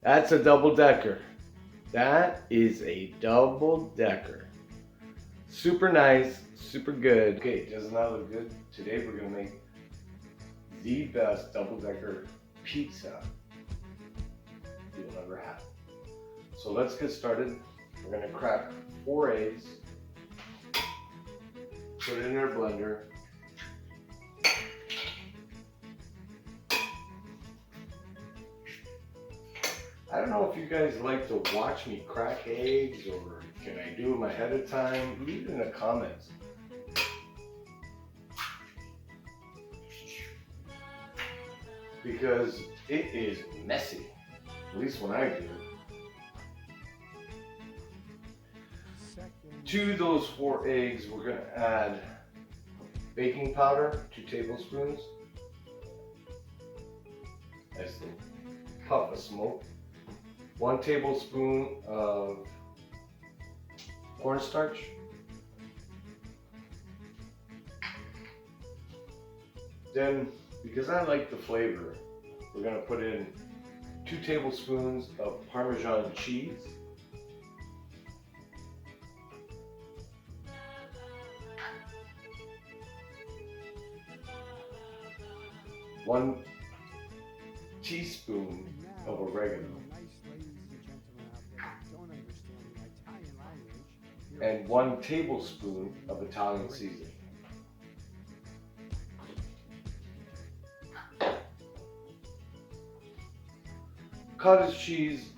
That's a double decker. That is a double decker. Super nice, super good. Okay, doesn't that look good? Today we're gonna make the best double decker pizza you'll ever have. So let's get started. We're gonna crack 4 eggs, put it in our blender. I don't know if you guys like to watch me crack eggs or can I do them ahead of time? Leave it in the comments. Because it is messy, at least when I do it. To those 4 eggs, we're gonna add baking powder, 2 tablespoons. Nice little puff of smoke. 1 tablespoon of cornstarch. Then, because I like the flavor, we're gonna put in 2 tablespoons of Parmesan cheese. One teaspoon of oregano. And 1 tablespoon of Italian seasoning. Cottage cheese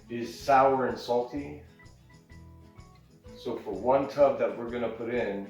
is sour and salty. So for 1 tub that we're gonna put in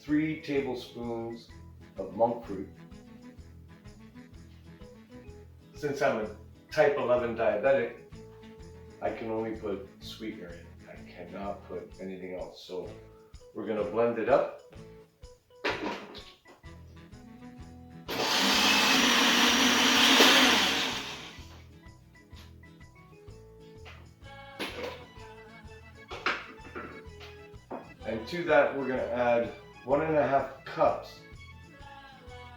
3 tablespoons of monk fruit. Since I'm a type 11 diabetic, I can only put sweetener in. I cannot put anything else. So we're gonna blend it up. And to that, we're gonna add 1.5 cups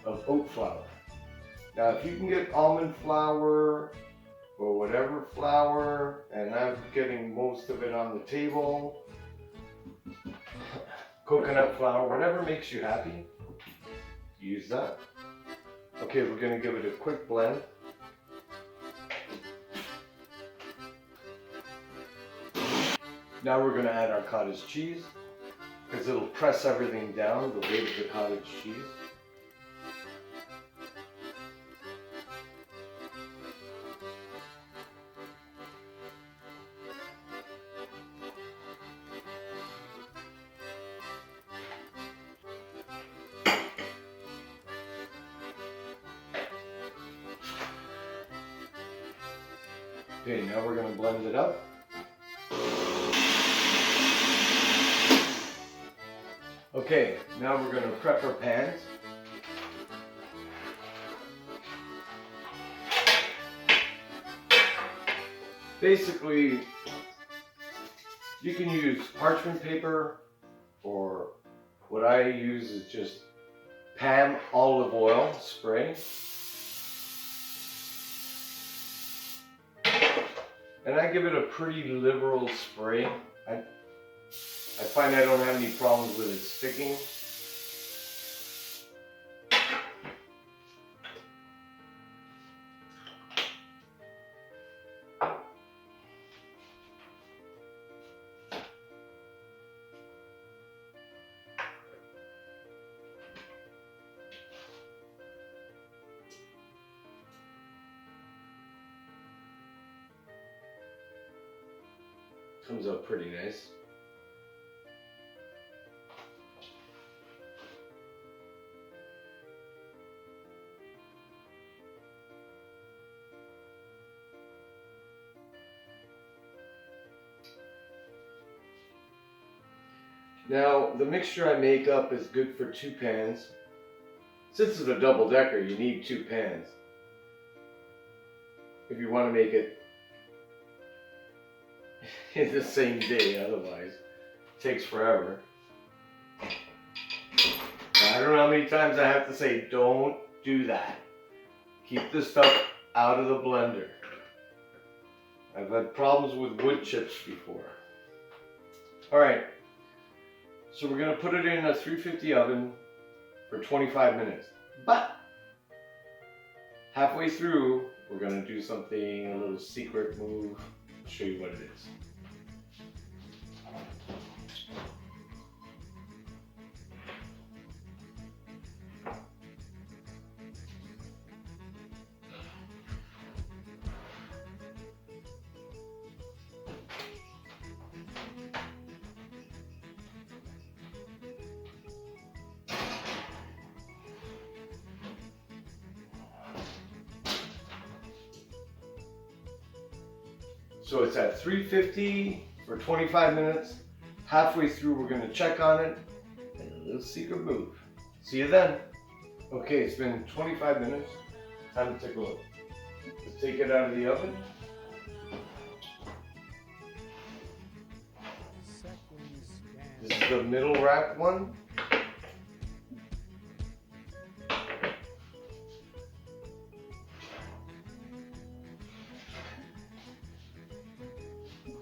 of oat flour. Now, if you can get almond flour or whatever flour, and I'm getting most of it on the table, coconut flour, whatever makes you happy, use that. Okay, we're gonna give it a quick blend. Now we're gonna add our cottage cheese, because it'll press everything down, the weight of the cottage cheese. Okay, now we're going to blend it up. Okay, now we're going to prep our pans. Basically, you can use parchment paper, or what I use is just Pam olive oil spray. And I give it a pretty liberal spray. I find I don't have any problems with it sticking. Comes out pretty nice. Now, the mixture I make up is good for 2 pans. Since it's a double decker, you need 2 pans. If you want to make it in the same day, otherwise it takes forever. I don't know how many times I have to say, don't do that. Keep this stuff out of the blender. I've had problems with wood chips before. Alright, so we're going to put it in a 350 oven for 25 minutes. But halfway through, we're going to do something, a little secret move. I'll show you what it is. So it's at 350 for 25 minutes. Halfway through, we're going to check on it. And a little secret move. See you then. Okay, it's been 25 minutes. Time to take a look. Let's take it out of the oven. This is the middle rack one.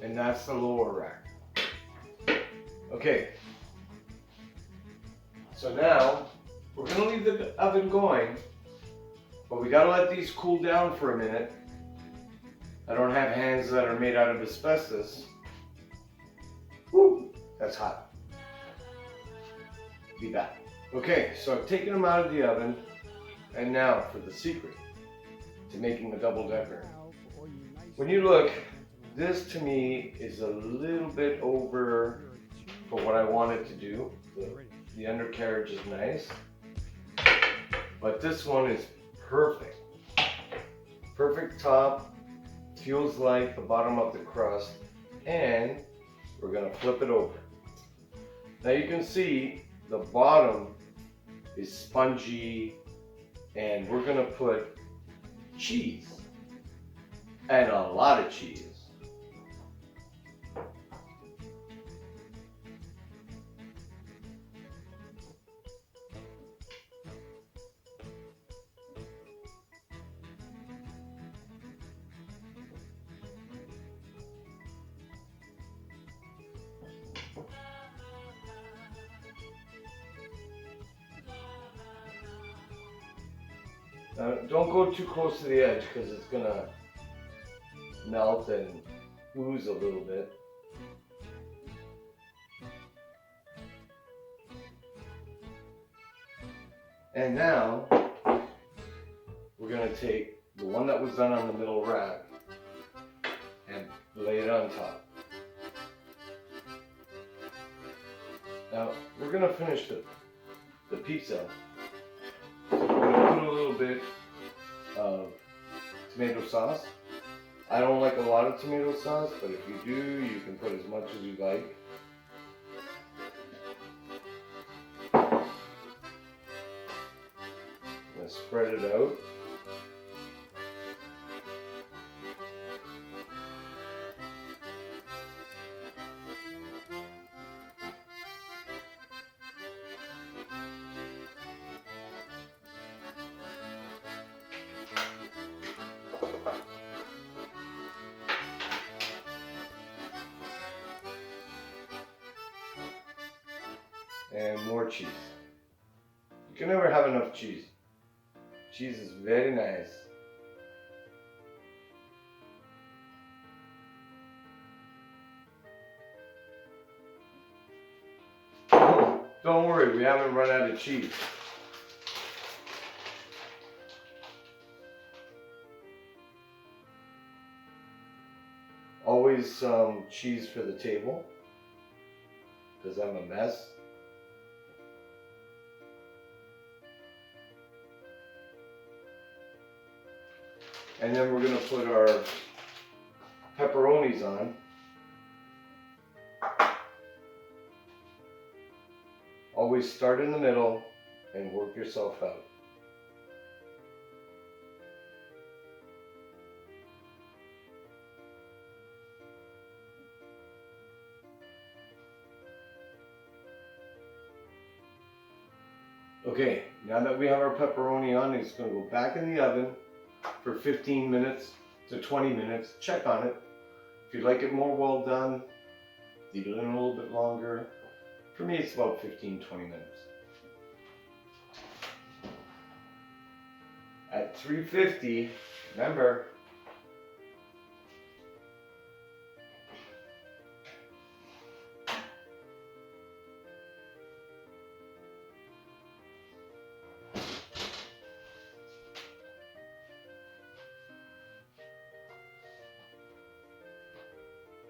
And that's the lower rack. Okay. So now, we're going to leave the oven going, but we got to let these cool down for a minute. I don't have hands that are made out of asbestos. Woo, that's hot. Be back. Okay, so I've taken them out of the oven, and now for the secret to making a double decker. When you look, this to me is a little bit over for what I want it to do. The undercarriage is nice, but this one is perfect. Perfect top, feels like the bottom of the crust, and we're gonna flip it over. Now you can see the bottom is spongy, and we're gonna put cheese, and a lot of cheese. Now, don't go too close to the edge because it's gonna melt and ooze a little bit. And now we're gonna take the one that was done on the middle rack and lay it on top. Now we're gonna finish the pizza. We're gonna put a little bit of tomato sauce. I don't like a lot of tomato sauce, but if you do, you can put as much as you like. I'm gonna spread it out. And more cheese. You can never have enough cheese. Cheese is very nice. Don't worry, we haven't run out of cheese. Always some cheese for the table, because I'm a mess. And then we're going to put our pepperonis on. Always start in the middle and work yourself out. Okay, now that we have our pepperoni on, it's going to go back in the oven for 15 minutes to 20 minutes. Check on it. If you like it more well done, leave it in a little bit longer. For me, it's about 15-20 minutes. At 350, remember,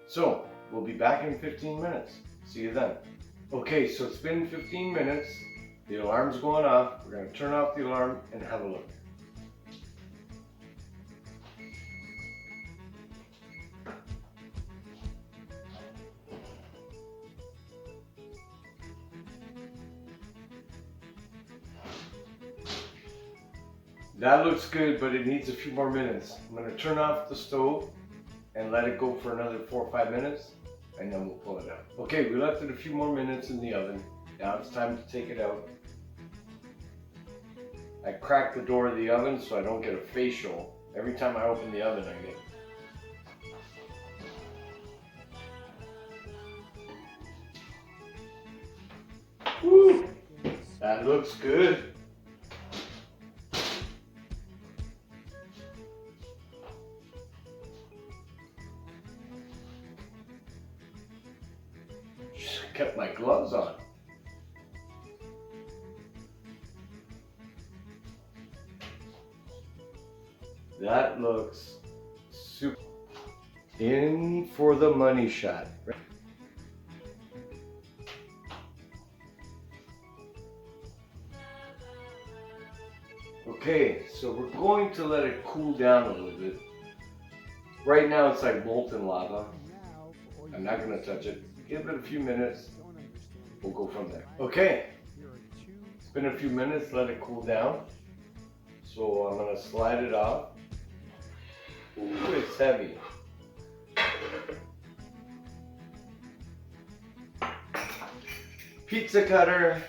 so we'll be back in 15 minutes. See you then. Okay, so it's been 15 minutes. The alarm's going off. We're going to turn off the alarm and have a look. That looks good, but it needs a few more minutes. I'm going to turn off the stove and let it go for another 4 or 5 minutes, and then we'll pull it out. Okay, we left it a few more minutes in the oven. Now it's time to take it out. I cracked the door of the oven so I don't get a facial. Every time I open the oven, I get. Woo! That looks good. Kept my gloves on. That looks super. In for the money shot. Okay, so we're going to let it cool down a little bit. Right now it's like molten lava. I'm not going to touch it. Give it a few minutes. We'll go from there. Okay, it's been a few minutes. Let it cool down. So I'm going to slide it off. Ooh, it's heavy. Pizza cutter.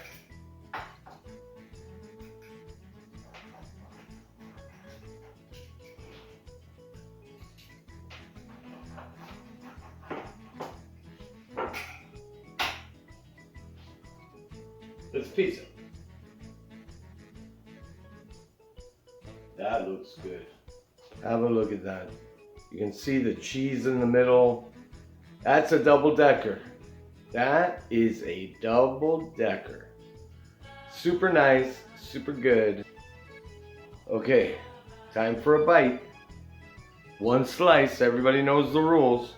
It's pizza. That looks good. Have a look at that. You can see the cheese in the middle. That's a double decker. That is a double decker. Super nice, super good. Okay, time for a bite. One slice, everybody knows the rules.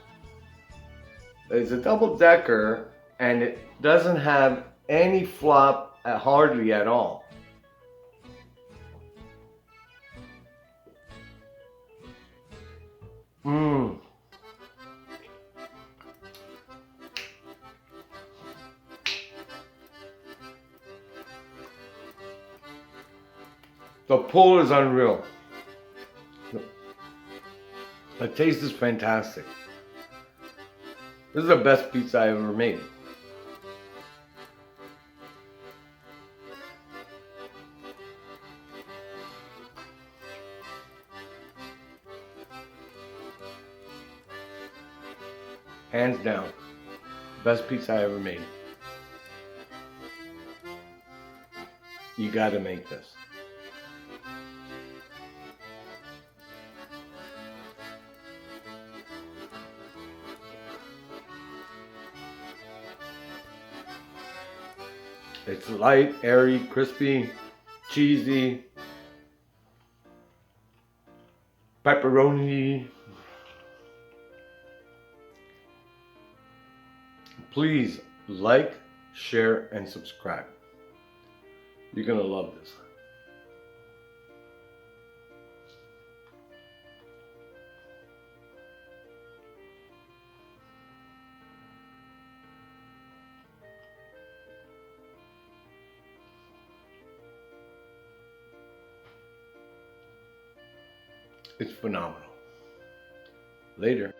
It's a double decker and it doesn't have any flop hardly at all. The pull is unreal. The taste is fantastic. This is the best pizza I ever made. Hands down, best pizza I ever made. You gotta make this. It's light, airy, crispy, cheesy, pepperoni. Please like, share, and subscribe. You're gonna love this. It's phenomenal. Later.